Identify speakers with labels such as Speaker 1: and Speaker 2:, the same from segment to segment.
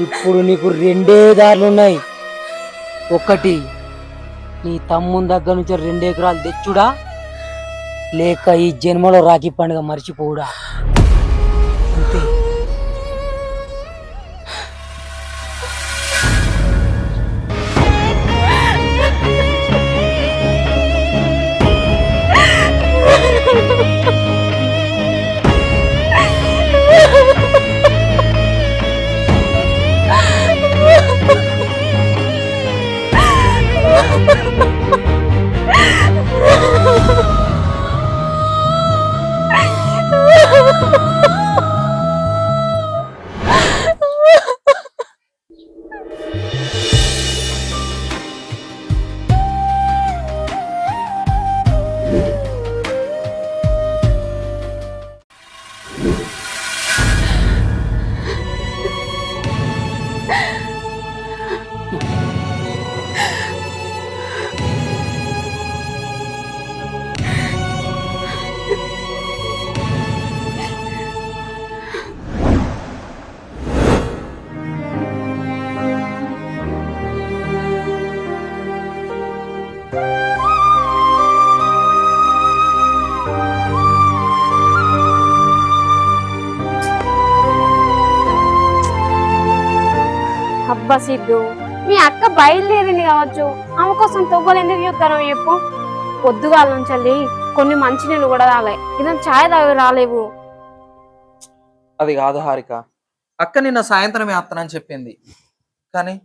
Speaker 1: ఇప్పుడు నీకు రెండే దారులున్నాయి. ఒకటి, నీ తమ్ముని దగ్గర నుంచి 2 ఎకరాలు తెచ్చుడా, లేక ఈ జన్మలో రాఖీ పండుగ మర్చిపోవుడా. అంతే.
Speaker 2: అబ్బా సిద్ధు, మీ అక్క బయలుదేరింది కావచ్చు, ఆమె కోసం తొవ్వలు ఎందుకు చూస్తారో చెప్పు. పొద్దుగాల నుంచి కొన్ని మంచినీళ్ళు కూడా రాలే, ఇదని ఛాయ్ తాగి రాలేవు.
Speaker 3: అది కాదు హారిక, అక్క నిన్న సాయంత్రమే వస్తానని చెప్పింది, కానీ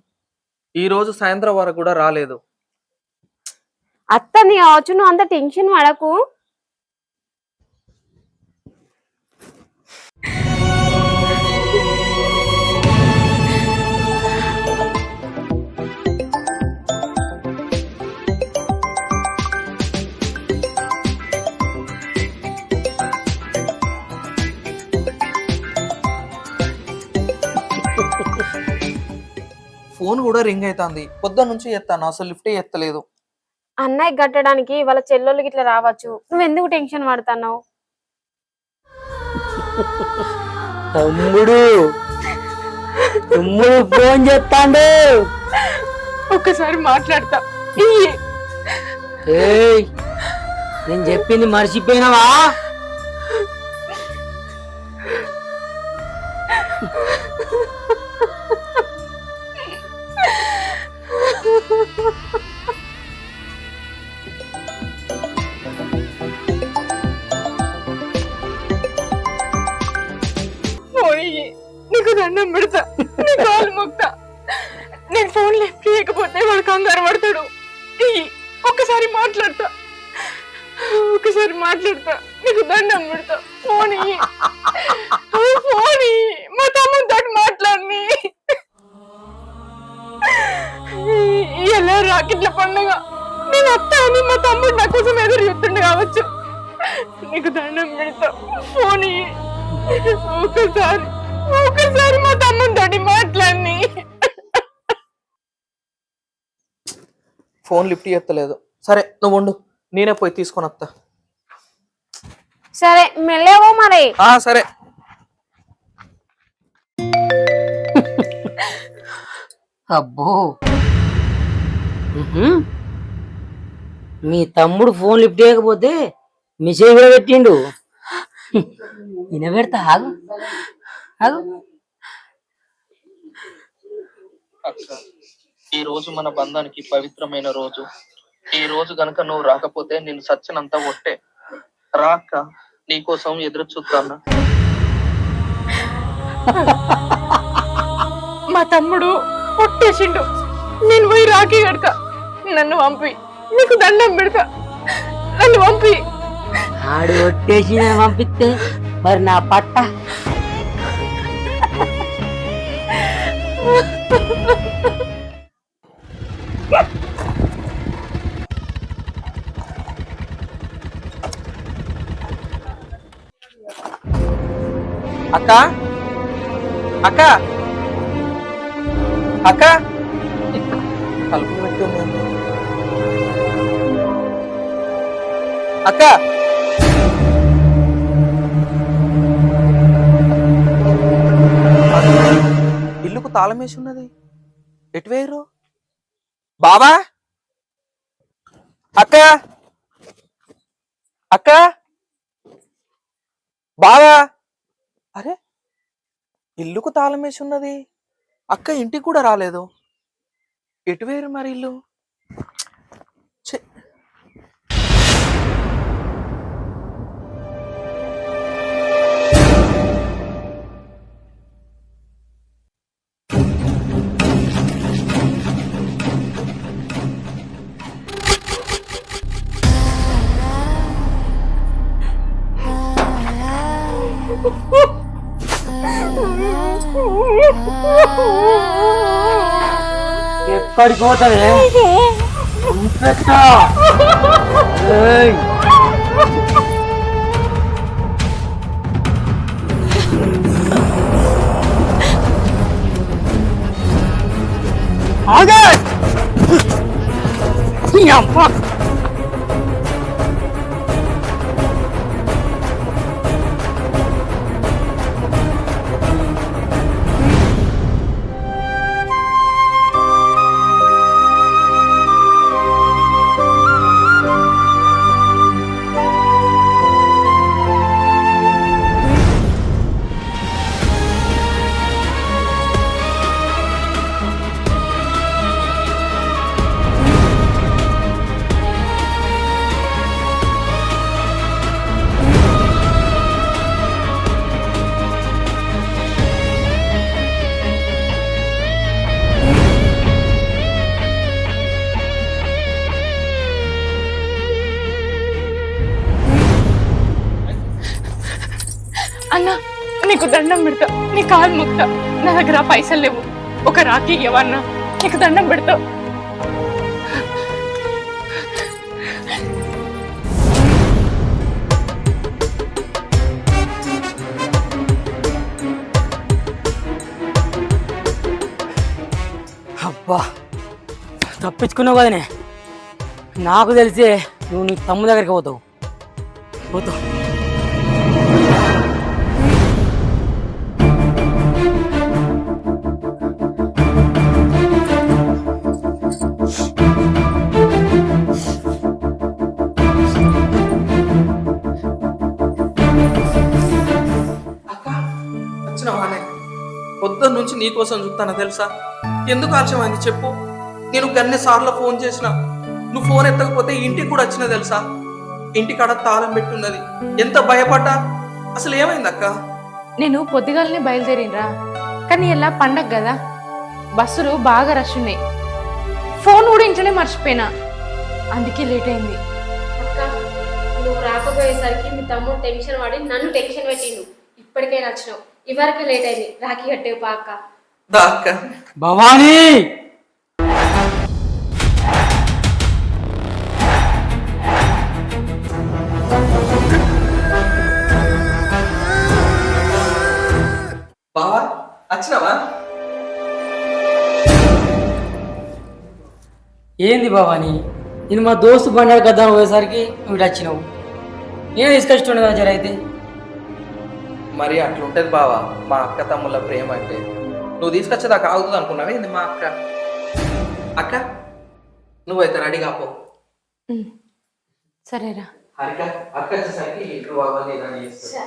Speaker 3: ఈ రోజు సాయంత్రం వరకు కూడా రాలేదు.
Speaker 2: అత్తని కావచ్చు, నువ్వు అంత టెన్షన్ పడకు.
Speaker 3: ఫోన్ కూడా రింగ్ అవుతుంది, పొద్దున్న నుంచి ఎత్తాను, అసలు లిఫ్టే ఎత్తలేదు.
Speaker 2: అన్నయ్య కట్టడానికి వాళ్ళ చెల్లెళ్ళకి ఇట్లా రావచ్చు, నువ్వు ఎందుకు టెన్షన్ పడుతున్నావు?
Speaker 1: తమ్ముడు తమ్ముడు ఫోన్ చేస్తాండు.
Speaker 2: ఒక్కసారి మాట్లాడతా.
Speaker 1: ఏయ్, నేను చెప్పింది మర్చిపోయినావా?
Speaker 2: నీకు దండం పెడతా, నీ కాలు మొక్తా. నేను ఫోన్ లిఫ్ట్ చేయకపోతే వాడు కంగారు పడతాడు. ఒక్కసారి మాట్లాడతా, ఒక్కసారి మాట్లాడతా, నీకు దండం పెడతా. ఫోన్ ఫోన్ మా తమ్ముతో మాట్లాడి. ఎలా రాకెట్ల పండుగ, నేను వస్తా అని మా తమ్ముడు నా కోసం ఎదురు చెప్తుండే కావచ్చు. నీకు దండం పెడతా, ఫోన్ ఒక్కసారి ఒక్కసారి మా తమ్ముడితోటి మాట్లాడి.
Speaker 3: ఫోన్ లిఫ్ట్ ఎత్తలేదు. సరే నువ్వు ఉండు, నేనే పోయి తీసుకొని వస్తా.
Speaker 2: సరే మెల్లేవో మరి.
Speaker 3: సరే.
Speaker 1: అబ్బో, మీ తమ్ముడు ఫోన్ లిఫ్ట్ చేయకపోతే మెసేజ్ కూడా పెట్టిండు. వినబెడతా, ఆగు ఆగు.
Speaker 3: ఈ రోజు మన బంధానికి పవిత్రమైన రోజు. ఈ రోజు గనక నువ్వు రాకపోతే నేను సచ్చినంత ఒట్టే. రాక నీకోసం ఎదురు చూస్తాను.
Speaker 2: మా తమ్ముడు పొట్టేసిండు, నేను పోయి రాఖీ కడతా. నన్ను పంపి, నీకు దండం పెడతా, నన్ను పంపి.
Speaker 1: ఆడు ఒట్టేసి పంపిస్తే మరి నా పట్ట.
Speaker 3: అక్క అక్క అక్క, తలుపు పెట్టి ఉంది. అక్క, ఇల్లుకు తాళం వేసి ఉన్నది. ఎటు వేయరు? బాబా, అక్క, అక్క, బావా. అరే, ఇల్లుకు తాళం వేసి ఉన్నది. అక్క ఇంటికి కూడా రాలేదు. ఎటు వేరు మరి ఇల్లు? ఛే.
Speaker 1: ఎక్కడికి పోతావే? ఉంపెట్టా. ఏయ్, ఆగే! ఈ అమ్మ!
Speaker 2: అన్నా, నీకు దండం పెడతా, నీ కాలు ముక్తా. నా దగ్గర పైసలు లేవు, ఒక రాఖీ ఇవ్వన్నా, నీకు దండం పెడతా.
Speaker 1: అబ్బా, తప్పించుకున్నావు కదనే. నాకు తెలిసే నువ్వు నీ తమ్ముడు దగ్గరికి పోతావు. పోతావు.
Speaker 3: అక్క, వచ్చినవానే? పొద్దున్న నుంచి నీకోసం చూస్తానా తెలుసా? ఎందుకు ఆలస్యమైంది చెప్పు. నేను గన్ని సార్లు ఫోన్ చేసిన, నువ్వు ఫోన్ ఎత్తకపోతే ఇంటికి కూడా వచ్చినా తెలుసా? ఇంటికాడ తాళం పెట్టున్నది. ఎంత భయపడ్డా. అసలు ఏమైంది అక్క?
Speaker 2: నేను పొద్దుగాలనే బయలుదేరినరా, కానీ ఇలా పండగ కదా, బస్సులు బాగా రష్ ఉన్నాయి. ఫోన్ కూడా ఇంట్లోనే మర్చిపోయినా, అందుకే లేట్ అయింది.
Speaker 4: అక్క, నువ్వు రాకపోయేసరికి మీ తమ్ముడు టెన్షన్ పడి నన్ను టెన్షన్ పెట్టిండు. ఇప్పటికే నచ్చినావు, ఇవరకు లేట్ అయింది. రాఖీ కట్టేవు పా అక్క.
Speaker 3: దా అక్క.
Speaker 1: భవానీ,
Speaker 3: బావా, వచ్చినావా?
Speaker 1: ఏంది భవానీ? నేను మా దోస్తు బండారు కదా పోయేసరికి నువ్వు ఇటు వచ్చినావు. నేను తీసుకొచ్చుండే కదా జర అయితే.
Speaker 3: మరి అట్లుంటది బావా మా అక్క తమ్ముళ్ళ ప్రేమ అంటే. నువ్వు తీసుకొచ్చేదాకా ఆగుతుంది అనుకున్నావే ఏంది మా అక్క? అక్క, నువ్వైతే రెడీగా పో.
Speaker 2: సరేరా.
Speaker 3: హరిక, అక్క వచ్చేసరికి నువ్వు అవన్నీ రెడీ చేస్తా.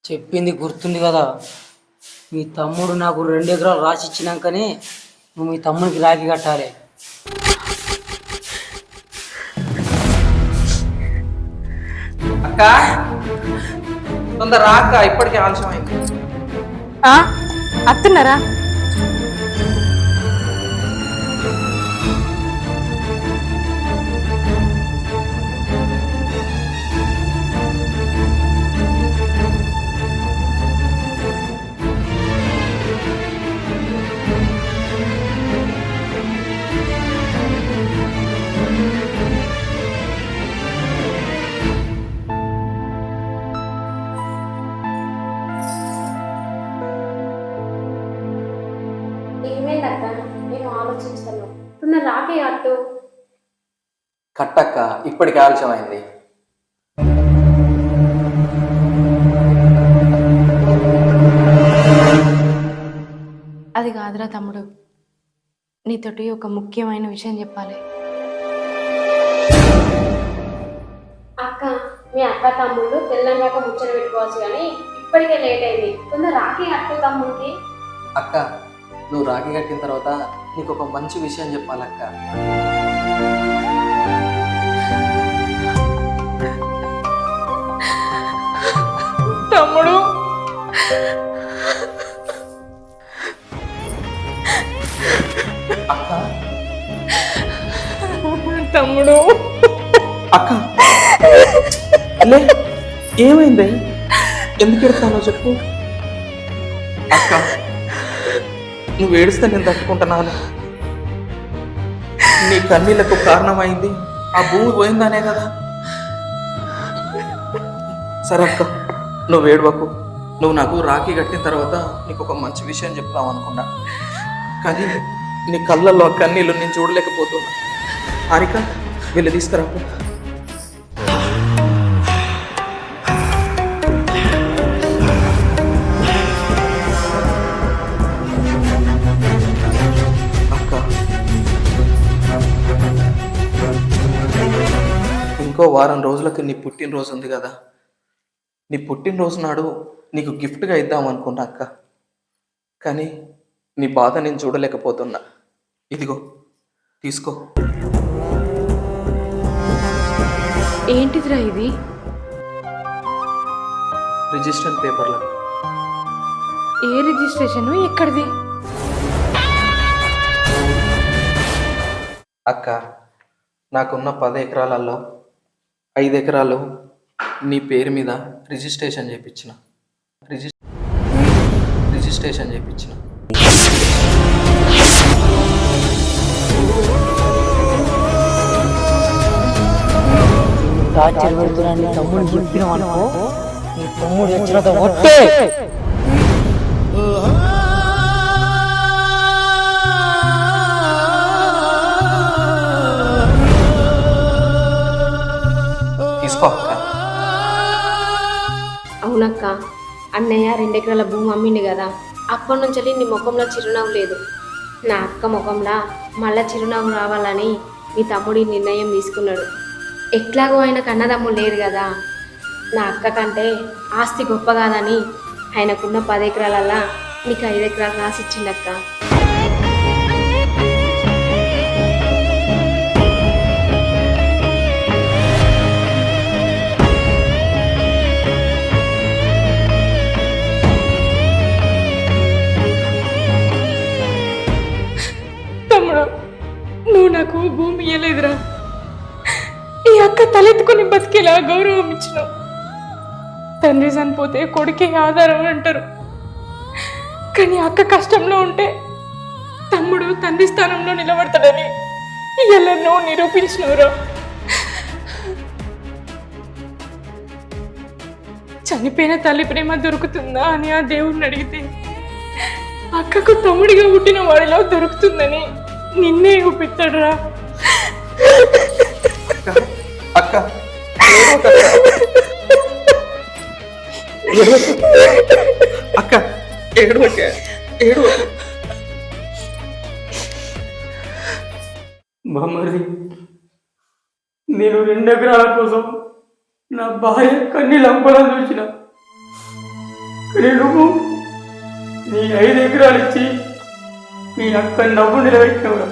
Speaker 1: చెప్పింది గుర్తుంది కదా, మీ తమ్ముడు నాకు 2 ఎకరాలు రాసి ఇచ్చినాకనే నువ్వు మీ తమ్ముడికి రాఖీ కట్టాలి.
Speaker 3: అక్క, తొందర రా అక్క, ఇప్పటికే ఆలస్యమైంది.
Speaker 2: అత్తున్నారా?
Speaker 4: ఏమైంది అక్క? నేను ఆలోచిస్తాను. తొందర రాకే అట్టు.
Speaker 3: కట్టక్క, ఇప్పటికి ఆలస్యమైంది.
Speaker 2: అది కాదురా తమ్ముడు, నీతోటి ఒక ముఖ్యమైన విషయం చెప్పాలి.
Speaker 4: అక్క, మీ అక్క తమ్ముళ్ళు తెల్లంగాక ముచ్చట పెట్టుకోవచ్చు కానీ ఇప్పటికే లేట్ అయింది. తొందర రాకే అట్టు తమ్ముడికి.
Speaker 3: అక్క, నువ్వు రాఖీ కట్టిన తర్వాత నీకు ఒక మంచి విషయం చెప్పాలక్క.
Speaker 2: తమ్ముడు,
Speaker 3: అక్క
Speaker 2: తమ్ముడు,
Speaker 3: అక్క లే, ఏమైంది? ఎందుకు ఎడతానో చెప్పు. అక్క, నువ్వు ఏడుస్తే నేను తట్టుకుంటున్నాను. నీ కన్నీళ్లకు కారణమైంది ఆ భూమి పోయిందనే కదా. సరే అక్క, నువ్వు ఏడవకు. నువ్వు నాకు రాఖీ కట్టిన తర్వాత నీకు ఒక మంచి విషయం చెప్తావు అనుకున్నా, కానీ నీ కళ్ళల్లో ఆ కన్నీళ్ళు నేను చూడలేకపోతున్నా. హారిక, వెళ్ళి తీసుకురాకు. ఇంకో వారం రోజులకి నీ పుట్టినరోజు ఉంది కదా. నీ పుట్టినరోజు నాడు నీకు గిఫ్ట్గా ఇద్దాం అనుకున్నా అక్క, కానీ నీ బాధ నేను చూడలేకపోతున్నా. ఇదిగో తీసుకో.
Speaker 2: ఏంటిదిరా ఇది?
Speaker 3: రిజిస్టర్ పేపర్లు.
Speaker 2: ఏ రిజిస్ట్రేషన్? ఎక్కడిది?
Speaker 3: అక్క, నాకున్న 10 ఎకరాలలో 5 ఎకరాలు నీ పేరు మీద రిజిస్ట్రేషన్ చేయించిన. రిజిస్ట్రేషన్ చేయించిన.
Speaker 1: టార్చర్ పెడుతున్నా నీ తమ్ముడు చెప్పినావు అనుకో, నీ తమ్ముడు వచ్చినంత ఒట్టే.
Speaker 3: తీసుకో అక్క.
Speaker 4: అవునక్క, అన్నయ్య 2 ఎకరాల భూమి అమ్మిండు కదా, అప్పటి నుంచి నీ ముఖంలో చిరునవ్వు లేదు. నా అక్క ముఖంలో మళ్ళా చిరునవ్వు రావాలని మీ తమ్ముడి నిర్ణయం తీసుకున్నాడు. ఎట్లాగో ఆయనకు అన్నదమ్ములు లేరు కదా, నా అక్క కంటే ఆస్తి గొప్ప కాదని ఆయనకున్న 10 ఎకరాలల్లా నీకు 5 ఎకరాలు రాసిచ్చిండక్క.
Speaker 2: తమ్ముడు, నువ్వు నాకు భూమి ఇయ్యలేదురా. ఈ అక్క తలెత్తుకుని బతికేలా గౌరవం ఇచ్చినావు. తండ్రి చనిపోతే కొడుకే ఆధారం అంటారు, కానీ అక్క కష్టంలో ఉంటే తమ్ముడు తండ్రి స్థానంలో నిలబడతాడని ఇలా నువ్వు నిరూపించినవురా. చనిపోయిన తల్లి ప్రేమ దొరుకుతుందా అని ఆ దేవుడిని అడిగితే అక్కకు తమ్ముడిగా పుట్టిన వాడిలో దొరుకుతుందని నిన్నే చూపిస్తాడురా.
Speaker 3: అక్క, అక్క ఏడవకే, ఏడవకే.
Speaker 1: బామ్మది, నేను 2 ఎకరాల కోసం నా భార్య కన్నీళ్ళు అంపడం చూసిన, కానీ నువ్వు నీ 5 ఎకరాలు ఇచ్చి మీ అక్క నవ్వు నిలబెట్టినవురా.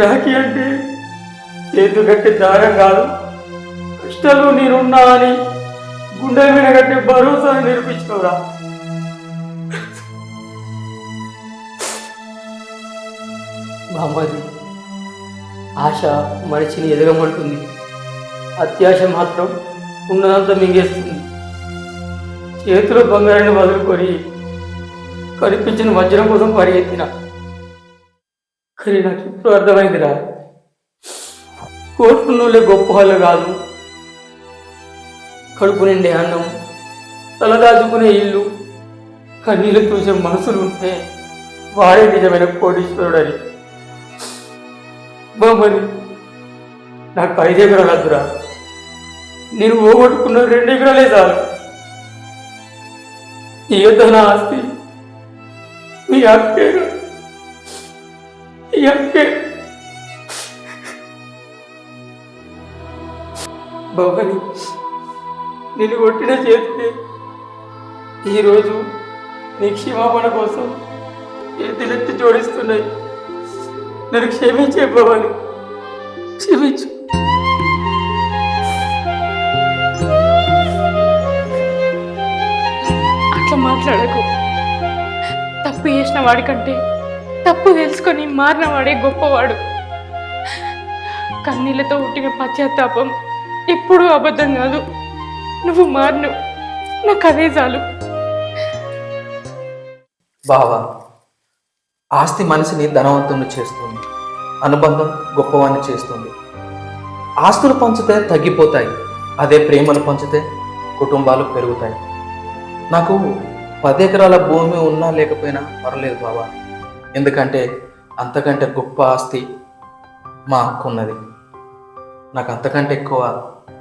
Speaker 1: రాఖీ అంటే చేతు కట్టే దారం కాదు, కష్టాలు నేనున్నా అని గుండె మీద కట్టే భరోసాని నిరూపించినవురా. బామ్మది, ఆశ మనిషిని ఎదగమంటుంది, అత్యాశ మాత్రం ఉన్నదంతా మింగేస్తుంది. చేతిలో బంగారాన్ని వదులుకొని కనిపించిన వజ్రం కోసం పరిగెత్తిన, కానీ నాకు ఇప్పుడు అర్థమైందిరా, కోరుకున్నోళ్ళే గొప్ప వాళ్ళు కాదు. కడుపు నిండే అన్నం, తలదాచుకునే ఇల్లు, కన్నీళ్ళు చూసే మనసులు ఉంటే వాడే నిజమైన కోటీశ్వరుడు అని. మరి నాకు 5 ఎకరాలు వద్దురా, నేను పోగొట్టుకున్న 2 ఎకరాలే చాలు. ఏదో నా ఆస్తి మీ అక్కే, ఈ అక్కే. బాబని నేను కొట్టిన చేతికి ఈరోజు నీ క్షమాపణ కోసం చేతులెత్తి జోడిస్తున్నాయి. నన్ను క్షమించే భవాని, క్షమించు.
Speaker 2: అట్లా మాట్లాడకు. తప్పు చేసిన వాడికంటే తప్పు తెలుసుకొని మారిన వాడే గొప్పవాడు. కన్నీళ్లతో పుట్టిన పశ్చాత్తాపం ఎప్పుడూ అబద్ధం కాదు. నువ్వు మారను, నాకు అదే చాలు.
Speaker 3: బావా, ఆస్తి మనిషిని ధనవంతుని చేస్తుంది, అనుబంధం గొప్పవాన్ని చేస్తుంది. ఆస్తులు పంచితే తగ్గిపోతాయి, అదే ప్రేమలు పంచితే కుటుంబాలు పెరుగుతాయి. నాకు 10 ఎకరాల భూమి ఉన్నా లేకపోయినా పర్లేదు బావా, ఎందుకంటే అంతకంటే గొప్ప ఆస్తి మా అక్క ఉన్నది. నాకు అంతకంటే ఎక్కువ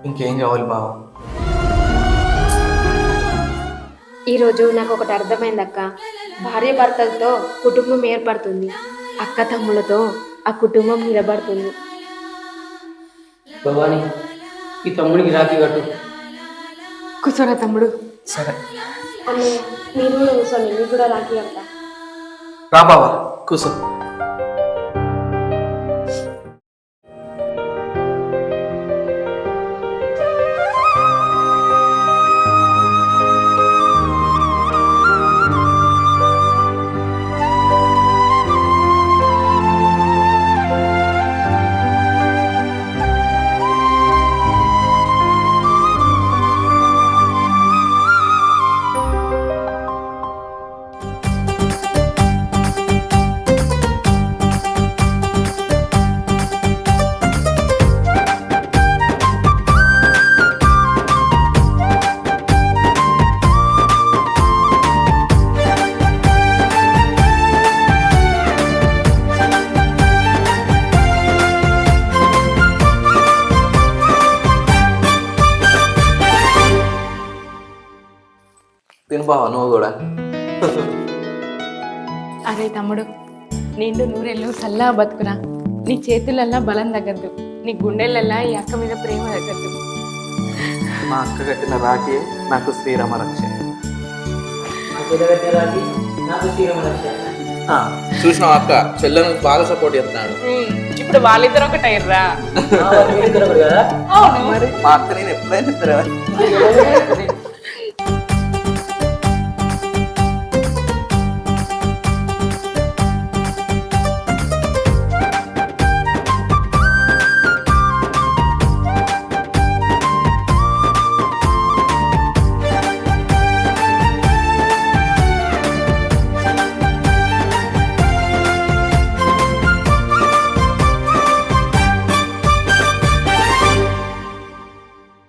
Speaker 3: ఇంకేం కావాలి బావా?
Speaker 4: ఈరోజు నాకు ఒకటి అర్థమైంది అక్క. భార్య భర్తలతో కుటుంబం ఏర్పడుతుంది, అక్క తమ్ములతో ఆ కుటుంబం నిలబడుతుంది.
Speaker 1: భవాని, ఈ తమ్ముడికి రాఖీ కట్టు.
Speaker 2: కూర్చోరా తమ్ముడు.
Speaker 3: సరే
Speaker 4: అన్నయ్య మీరు కూడా కూర్చోండి, మీకు కూడా రాఖీ అంట.
Speaker 3: రా బావా, కూర్చో. తిను బావా, నువ్వు కూడా.
Speaker 2: అరే తమ్ముడు, నిండు నూరెళ్ళు చల్లగా బతుకురా. నీ చేతులల్లా బలం తగ్గద్దు, నీ గుండెలల్లా ఈ అక్క మీద ప్రేమ తగ్గద్దు.
Speaker 3: మా అక్క కట్టిన రాఖీ నాకు శ్రీరామ రక్ష. చూసినావు అక్క, చెల్లెను బాగా సపోర్ట్ చేస్తున్నాడు.
Speaker 2: ఇప్పుడు వాళ్ళిద్దరు ఒకటైర్రా.
Speaker 3: మా అక్క నేను ఎప్పుడైనా